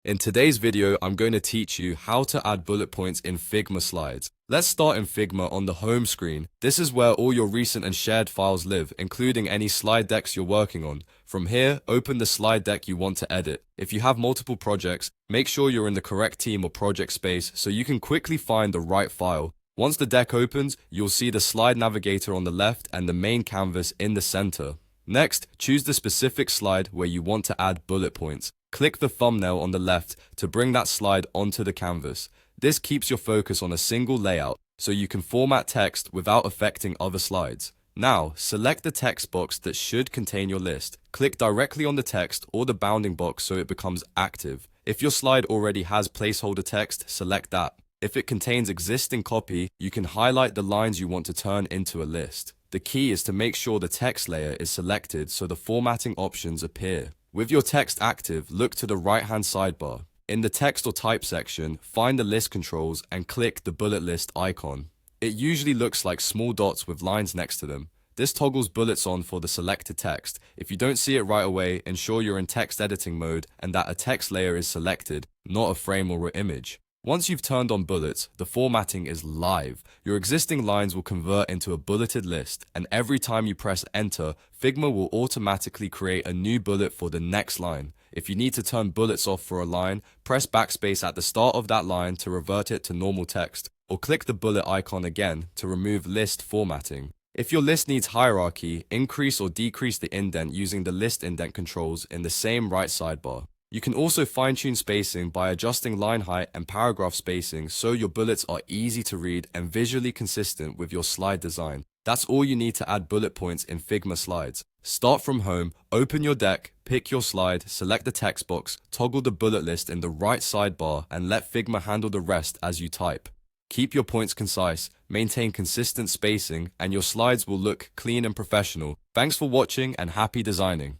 In today's video, I'm going to teach you how to add bullet points in Figma Slides. Let's start in Figma on the home screen. This is where all your recent and shared files live, including any slide decks you're working on. From here, open the slide deck you want to edit. If you have multiple projects, make sure you're in the correct team or project space so you can quickly find the right file. Once the deck opens, you'll see the slide navigator on the left and the main canvas in the center. Next, choose the specific slide where you want to add bullet points. Click the thumbnail on the left to bring that slide onto the canvas. This keeps your focus on a single layout, so you can format text without affecting other slides. Now, select the text box that should contain your list. Click directly on the text or the bounding box so it becomes active. If your slide already has placeholder text, select that. If it contains existing copy, you can highlight the lines you want to turn into a list. The key is to make sure the text layer is selected so the formatting options appear. With your text active, look to the right-hand sidebar. In the text or type section, find the list controls and click the bullet list icon. It usually looks like small dots with lines next to them. This toggles bullets on for the selected text. If you don't see it right away, ensure you're in text editing mode and that a text layer is selected, not a frame or an image. Once you've turned on bullets, the formatting is live. Your existing lines will convert into a bulleted list, and every time you press enter, Figma will automatically create a new bullet for the next line. If you need to turn bullets off for a line, press backspace at the start of that line to revert it to normal text, or click the bullet icon again to remove list formatting. If your list needs hierarchy, increase or decrease the indent using the list indent controls in the same right sidebar. You can also fine-tune spacing by adjusting line height and paragraph spacing so your bullets are easy to read and visually consistent with your slide design. That's all you need to add bullet points in Figma Slides. Start from home, open your deck, pick your slide, select the text box, toggle the bullet list in the right sidebar, and let Figma handle the rest as you type. Keep your points concise, maintain consistent spacing, and your slides will look clean and professional. Thanks for watching and happy designing.